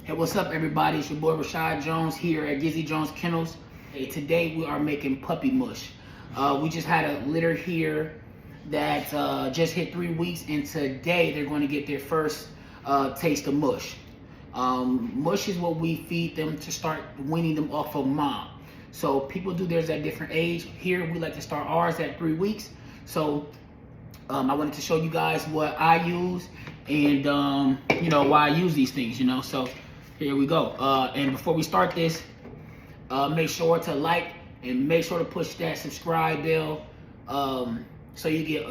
Hey, what's up, everybody? It's your boy Rashad Jones here at Gizzy Jones Kennels. Hey, today we are making puppy mush. We just had a litter here that just hit 3 weeks, and today they're going to get their first taste of mush. Mush is what we feed them to start weaning them off of mom. So people do theirs at different age. Here we like to start ours at 3 weeks. So I wanted to show you guys what I use and why I use these things. So here we go. And before we start this, make sure to like and make sure to push that subscribe bell, so you get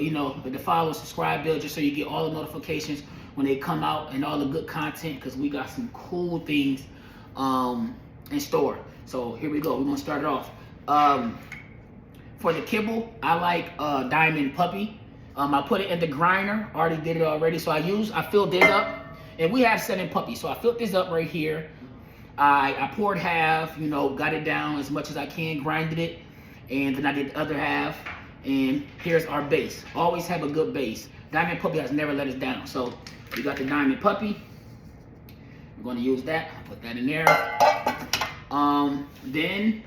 the follow, subscribe bell, just so you get all the notifications when they come out and all the good content, because we got some cool things in store. So here we go. We're gonna start it off. For the kibble, I like Diamond Puppy. I put it in the grinder. Already did it already. So I filled this up. And we have 7 puppies. So I filled this up right here. I poured half, got it down as much as I can, grinded it. And then I did the other half. And here's our base. Always have a good base. Diamond Puppy has never let us down. So we got the Diamond Puppy. We're going to use that. Put that in there. Then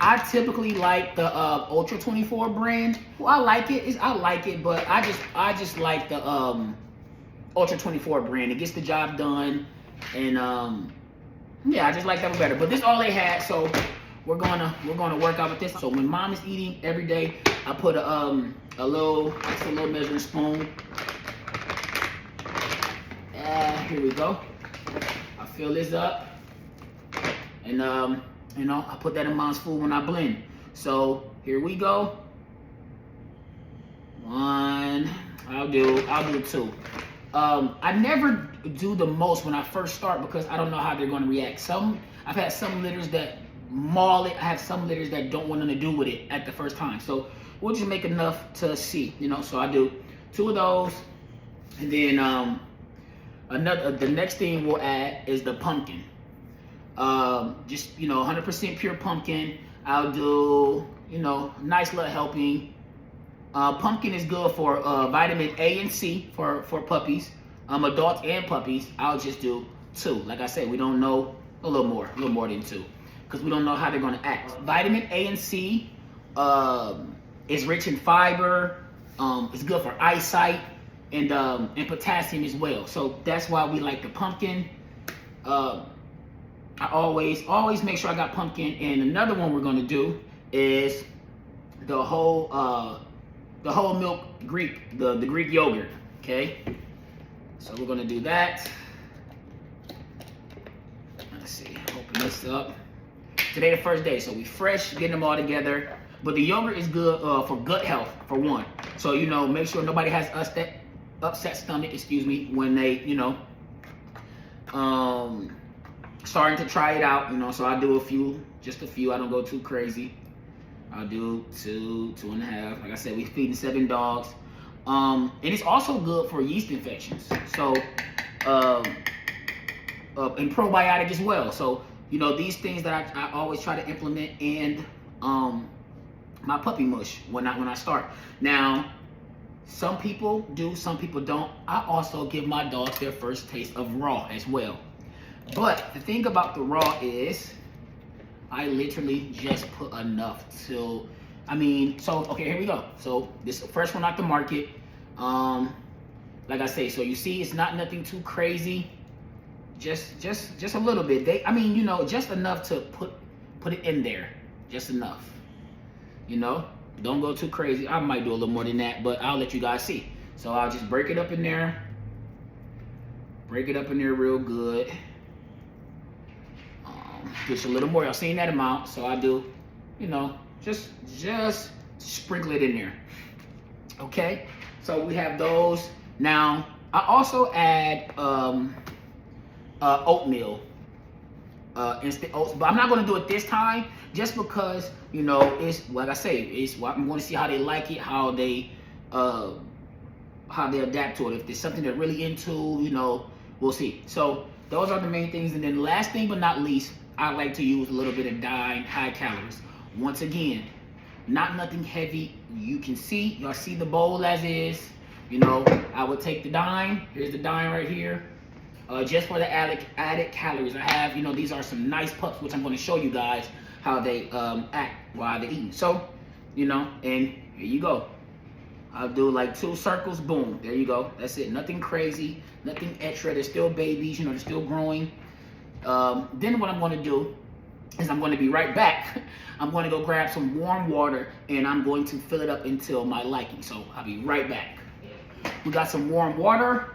I typically like the Ultra 24 brand. Well, I like it, but I just like the Ultra 24 brand. It gets the job done, and yeah, I just like that better. But this is all they had, so we're gonna work out with this. So when mom is eating every day, I put a little measuring spoon. Here we go. I fill this up, and I put that in mom's food when I blend. So here we go. 1. I'll do 2. I never do the most when I first start because I don't know how they're going to react. I've had some litters that maul it. I have some litters that don't want nothing to do with it at the first time. So we'll just make enough to see, So I do 2 of those, and then the next thing we'll add is the pumpkin. Just 100% pure pumpkin. I'll do nice little helping. Pumpkin is good for vitamin A and C for puppies, adults and puppies. I'll just do 2. Like I said, we don't know a little more than 2, because we don't know how they're going to act. Vitamin A and C is rich in fiber. It's good for eyesight and potassium as well. So that's why we like the pumpkin. I always make sure I got pumpkin. And another one we're going to do is the whole milk Greek, the Greek yogurt. Okay, so we're gonna do that. Let's see, open this up. Today the first day, so we fresh, getting them all together. But the yogurt is good for gut health, for one. So make sure nobody has upset stomach, when they starting to try it out. So I do just a few. I don't go too crazy. I'll do 2, 2.5. Like I said, we're feeding 7 dogs. And it's also good for yeast infections. So, and probiotic as well. So, these things that I always try to implement in my puppy mush when I start. Now, some people do, some people don't. I also give my dogs their first taste of raw as well. But the thing about the raw is, I literally just put enough till, okay, here we go. So this is the first one out the market. Like I say, so you see, it's not nothing too crazy. Just a little bit. Just enough to put it in there. Just enough. Don't go too crazy. I might do a little more than that, but I'll let you guys see. So I'll just break it up in there. Break it up in there real good. Just a little more. Y'all seen that amount, so I do, just sprinkle it in there. Okay, so we have those. Now I also add oatmeal, instant oats, but I'm not going to do it this time, just because it's, like I say, I'm going to see how they like it, how they adapt to it. If there's something they're really into, we'll see. So those are the main things. And then last thing but not least, I like to use a little bit of Dine high calories. Once again, not nothing heavy. You can see, y'all see the bowl as is. I would take the Dine. Here's the Dine right here. just for the added calories. I have, these are some nice pups, which I'm going to show you guys how they act while they're eating. So, and here you go. I'll do like 2 circles, boom, there you go. That's it, nothing crazy, nothing extra. They're still babies, they're still growing. Then what I'm going to do is I'm going to be right back. I'm going to go grab some warm water and I'm going to fill it up until my liking. So I'll be right back. We got some warm water.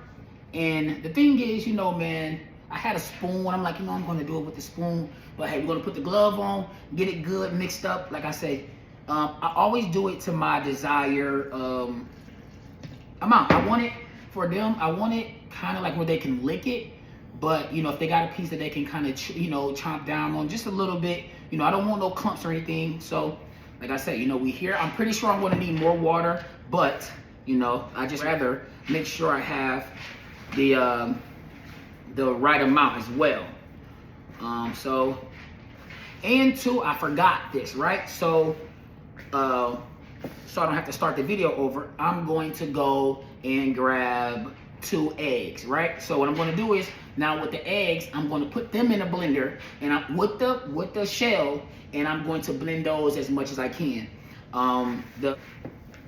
And the thing is, man, I had a spoon. I'm like, I'm going to do it with the spoon. But hey, we're going to put the glove on, get it good mixed up. Like I say, I always do it to my desired amount. I want it for them. I want it kind of like where they can lick it. But, if they got a piece that they can kind of, chomp down on just a little bit. I don't want no clumps or anything. So, like I said, we here. I'm pretty sure I'm going to need more water. But, I just rather make sure I have the right amount as well. And two, I forgot this, right? So I don't have to start the video over, I'm going to go and grab 2 eggs, right? So what I'm going to do is, now with the eggs, I'm going to put them in a blender, and with the shell, and I'm going to blend those as much as I can.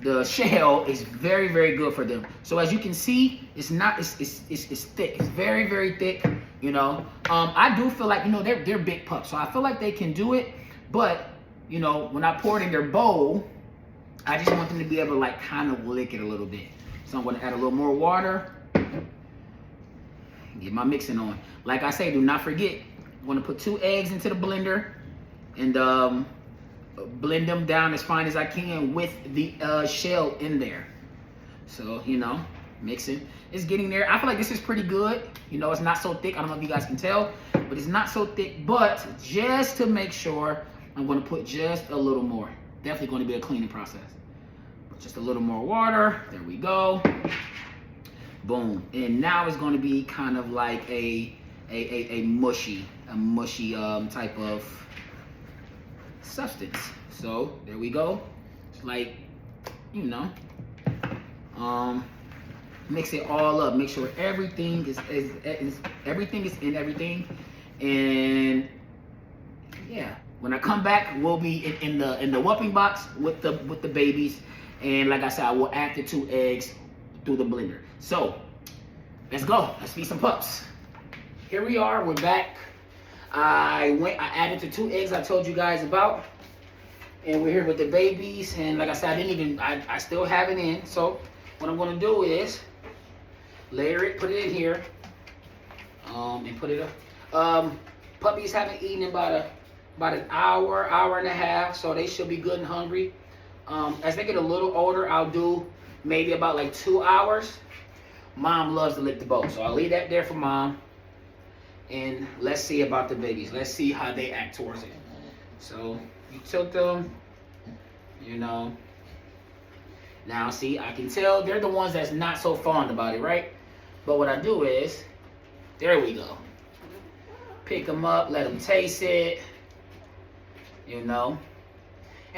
The shell is very, very good for them. So as you can see, it's thick. It's very, very thick. I do feel like they're big pups, so I feel like they can do it. But when I pour it in their bowl, I just want them to be able to like kind of lick it a little bit. So I'm going to add a little more water. Get my mixing on. Like I say, do not forget, I'm going to put 2 eggs into the blender and blend them down as fine as I can with the shell in there. So, mixing. It's getting there. I feel like this is pretty good. It's not so thick. I don't know if you guys can tell, but it's not so thick. But just to make sure, I'm going to put just a little more. Definitely going to be a cleaning process. Just a little more water. There we go. Boom. And now it's going to be kind of like a mushy type of substance. So there we go. It's like, mix it all up. Make sure everything is everything is in everything. And yeah, when I come back, we'll be in the whopping box with the babies. And like I said, I will add the 2 eggs through the blender. So let's go. Let's feed some pups. Here we are. We're back. I added the 2 eggs I told you guys about, and we're here with the babies. And like I said, I still have it in. So what I'm going to do is layer it, put it in here, and put it up. Puppies haven't eaten in about an hour and a half, so they should be good and hungry. As they get a little older, I'll do maybe about like 2 hours. Mom loves to lick the bowl, so I'll leave that there for Mom. And let's see about the babies. Let's see how they act towards it. So you tilt them, Now see, I can tell they're the ones that's not so fond about it, right? But what I do is, there we go. Pick them up, let them taste it, And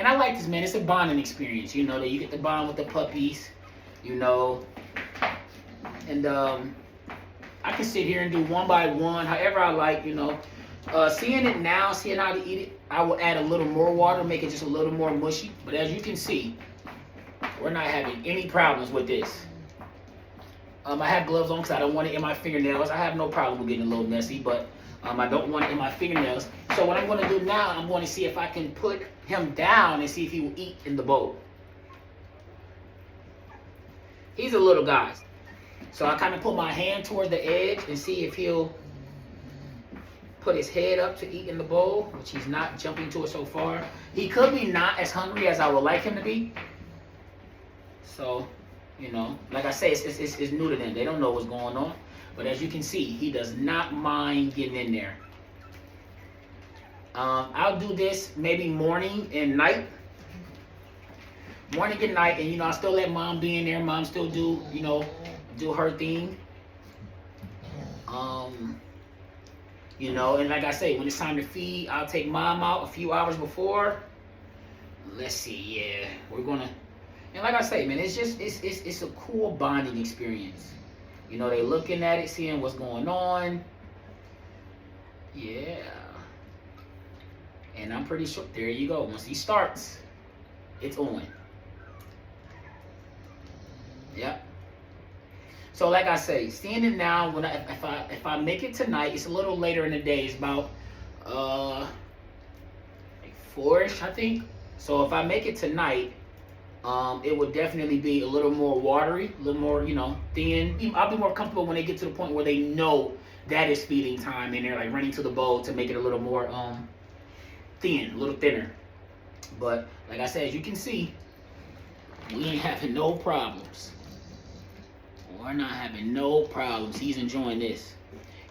I like this, man. It's a bonding experience, that you get to bond with the puppies, And I can sit here and do one by one, however I like, Seeing it now, seeing how to eat it, I will add a little more water, make it just a little more mushy. But as you can see, we're not having any problems with this. I have gloves on because I don't want it in my fingernails. I have no problem with getting a little messy, but I don't want it in my fingernails. So what I'm going to do now, I'm going to see if I can put him down and see if he will eat in the bowl. He's a little guy. So I kind of put my hand toward the edge and see if he'll put his head up to eat in the bowl, which he's not jumping to it so far. He could be not as hungry as I would like him to be. So, like I say, it's new to them. They don't know what's going on. But as you can see, he does not mind getting in there. I'll do this maybe morning and night. Morning and night, and I'll still let Mom be in there. Mom still do, do her thing. And like I say, when it's time to feed, I'll take Mom out a few hours before. Let's see, yeah, we're gonna. And like I say, man, it's a cool bonding experience. You know, they looking at it, seeing what's going on. Yeah. And I'm pretty sure, there you go. Once he starts, it's on. Yep. So like I say, seeing it now, when if I make it tonight, it's a little later in the day. It's about like 4ish, I think. So if I make it tonight, it would definitely be a little more watery, a little more, you know, thin. I'll be more comfortable when they get to the point where they know that it's feeding time and they're like running to the bowl to make it a little more thin, a little thinner. But like I said, as you can see, we ain't having no problems. We're not having no problems. He's enjoying this.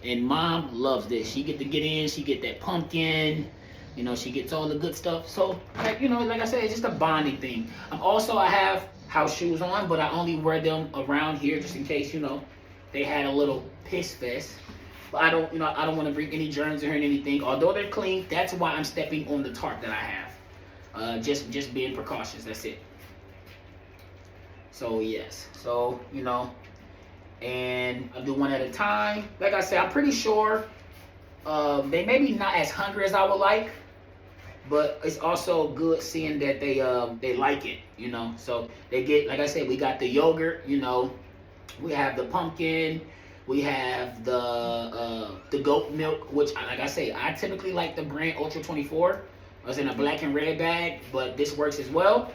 And mom loves this. She get to get in, she get that pumpkin, you know, she gets all the good stuff. So, like, you know, like I said, it's just a bonding thing. I have house shoes on, but I only wear them around here just in case, you know, they had a little piss fest. But I don't want to bring any germs or anything. Although they're clean, that's why I'm stepping on the tarp that I have. Just being precautious, that's it. So, yes. So, you know, and I'll do one at a time. Like I said, I'm pretty sure they may be not as hungry as I would like, but it's also good seeing that they like it, you know. So they get, like I said, we got the yogurt, you know, we have the pumpkin, we have the goat milk, which, like I say, I typically like the brand Ultra 24. I was in a black and red bag, but this works as well.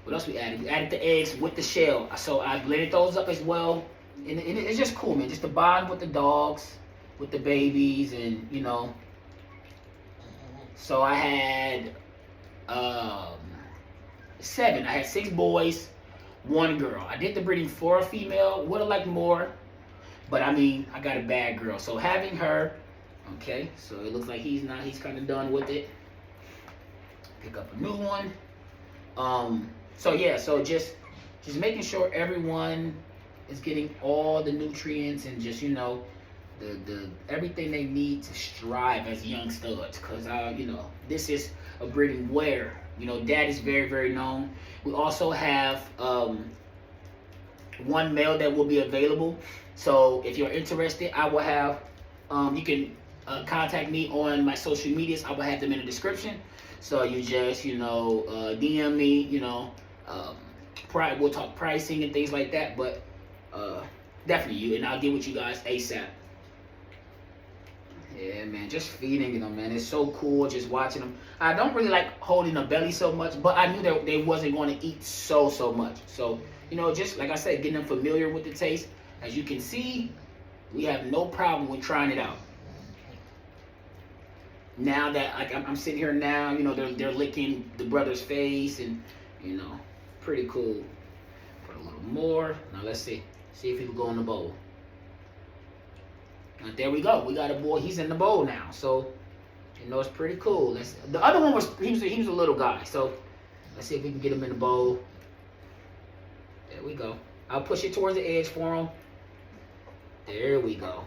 What else we added? We added the eggs with the shell. So I blended those up as well. And it's just cool, man. Just to bond with the dogs, with the babies, and, you know. So I had 7. I had 6 boys, 1 girl. I did the breeding for a female. Would have liked more. But, I mean, I got a bad girl. So having her, okay. So it looks like he's kind of done with it. Pick up a new one. So yeah, so just making sure everyone is getting all the nutrients and just, you know, the everything they need to strive as young studs. Cause you know, this is a breeding where, you know, dad is very, very known. We also have 1 male that will be available. So if you're interested, I will have you can contact me on my social medias. I will have them in the description. So you just, you know, DM me, you know, we'll talk pricing and things like that, but definitely you, and I'll get with you guys ASAP. Yeah, man, just feeding them, man. It's so cool just watching them. I don't really like holding the belly so much, but I knew that they wasn't going to eat so much. So, you know, just like I said, getting them familiar with the taste. As you can see, we have no problem with trying it out. Now that I'm sitting here now, you know, they're licking the brother's face, and, you know, pretty cool. Put a little more. Now let's see if he can go in the bowl. And there we go. We got a boy. He's in the bowl now. So, you know, it's pretty cool. The other one he was a little guy. So let's see if we can get him in the bowl. There we go. I'll push it towards the edge for him. There we go.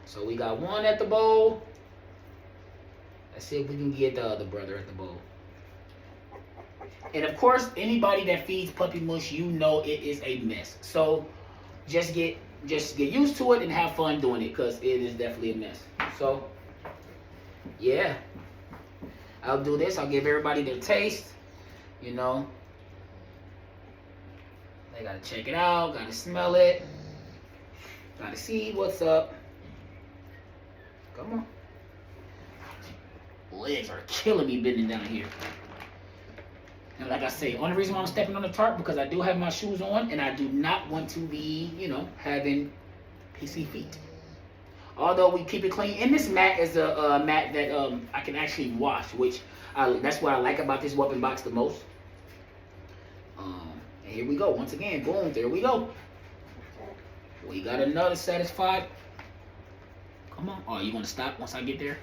So we got 1 at the bowl. Let's see if we can get the other brother at the bowl. And of course, anybody that feeds puppy mush, you know it is a mess. So just get used to it and have fun doing it, because it is definitely a mess. So yeah, I'll do this. I'll give everybody their taste. You know, they gotta check it out, gotta smell it, gotta see what's up. Come on. Legs are killing me bending down here. And like I say, only reason why I'm stepping on the tarp, because I do have my shoes on and I do not want to be, you know, having pissy feet. Although we keep it clean. And this mat is a mat that I can actually wash, which that's what I like about this weapon box the most. And here we go. Once again, boom, there we go. We got another satisfied. Come on. Oh, you want to stop once I get there?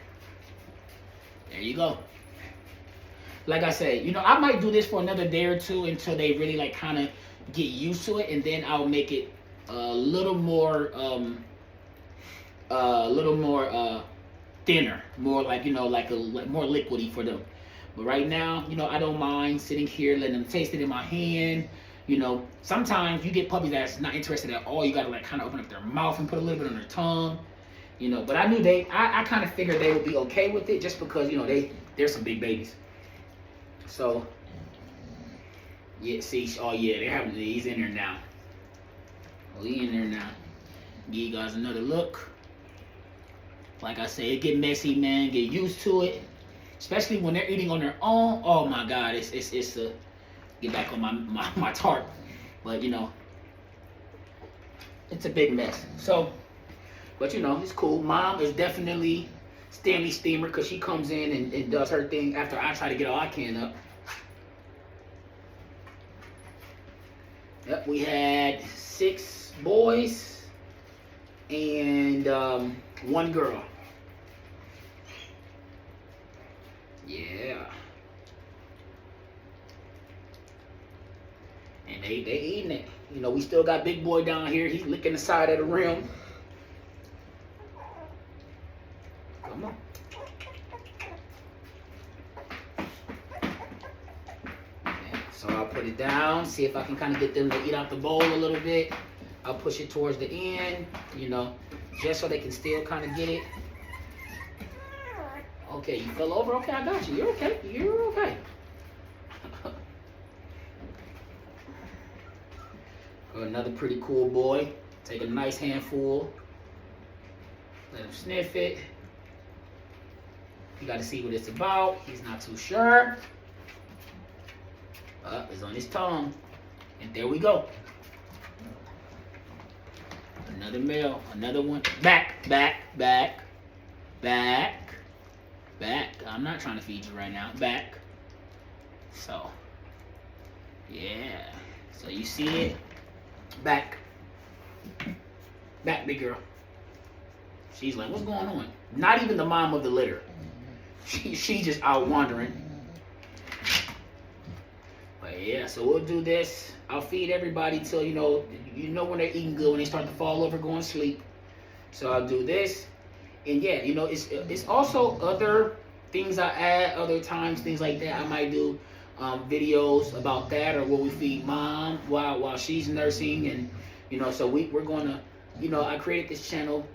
There you go. Like I said, you know, I might do this for another day or two until they really like kind of get used to it, and then I'll make it a little more thinner, more like, you know, like more liquidy for them. But right now, you know, I don't mind sitting here, letting them taste it in my hand, You know, sometimes you get puppies that's not interested at all. You gotta like kind of open up their mouth and put a little bit on their tongue. You know, but I knew I kind of figured they would be okay with it just because, you know, they're some big babies. So, yeah, see, oh yeah, he's in there now. Oh, he in there now. Give you guys another look. Like I said, it get messy, man. Get used to it. Especially when they're eating on their own. Oh my God, it's a, get back on my tarp. But, you know, it's a big mess. So, but, you know, it's cool. Mom is definitely Stanley Steamer because she comes in and does her thing after I try to get all I can up. Yep, we had 6 boys and 1 girl. Yeah. And they eating it. You know, we still got Big Boy down here. He's licking the side of the rim. Come on. Yeah, so I'll put it down, see if I can kind of get them to eat out the bowl a little bit. I'll push it towards the end, you know, just so they can still kind of get it. Okay, you fell over? Okay, I got you. You're okay. You're okay. Another pretty cool boy. Take a nice handful. Let him sniff it. You got to see what it's about. He's not too sure. It's on his tongue. And there we go. Another male. Another one. Back, back, back, back. Back. I'm not trying to feed you right now. Back. So, yeah. So you see it. Back. Back, big girl. She's like, what's going on? Not even the mom of the litter. She just out wandering. But yeah, so we'll do this. I'll feed everybody till, you know when they're eating good, when they start to fall over, go and sleep. So I'll do this. And yeah, you know, it's also other things I add, other times, things like that. I might do videos about that, or what we feed mom while she's nursing. And, you know, so we're going to, you know, I created this channel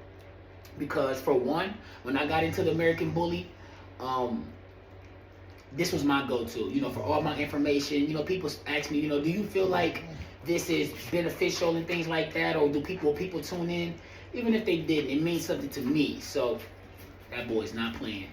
because, for one, when I got into the American Bully, this was my go-to, you know, for all my information. You know, people ask me, you know, do you feel like this is beneficial and things like that, or do people tune in? Even if they didn't, it means something to me. So that boy's not playing.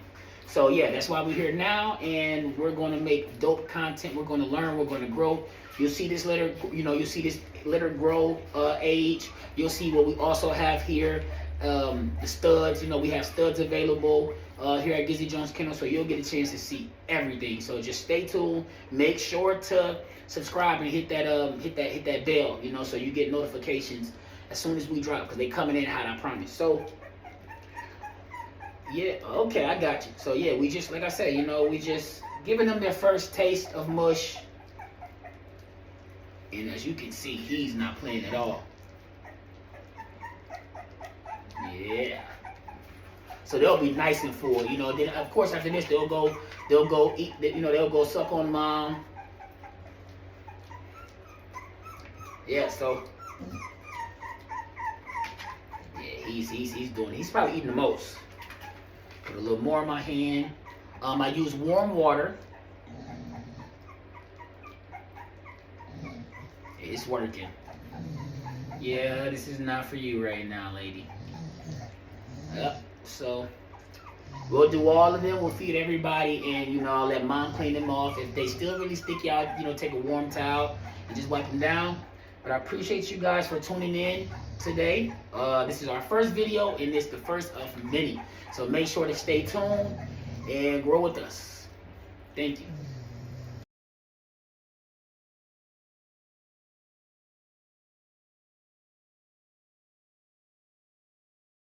So yeah, that's why we're here now, and we're going to make dope content. We're going to learn. We're going to grow. You'll see this litter, you know, you'll see this litter grow, age. You'll see what we also have here. The studs, you know, we have studs available here at Gizzy Jones Kennel, so you'll get a chance to see everything. So just stay tuned. Make sure to subscribe and hit that bell, you know, so you get notifications as soon as we drop, because they coming in hot, I promise. So yeah, okay, I got you. So yeah, we just, like I said, you know, we just giving them their first taste of mush. And as you can see, he's not playing at all. Yeah. So they'll be nice and full, you know. Then of course after this they'll go eat, you know, they'll go suck on mom. Yeah, so yeah, he's probably eating the most. Put a little more in my hand. I use warm water. It's working. Yeah, this is not for you right now, lady. Yep. So we'll do all of them. We'll feed everybody, and, you know, I'll let mom clean them off. If they still really sticky out, you know, take a warm towel and just wipe them down. But I appreciate you guys for tuning in today. This is our first video, and it's the first of many. So make sure to stay tuned and grow with us. Thank you.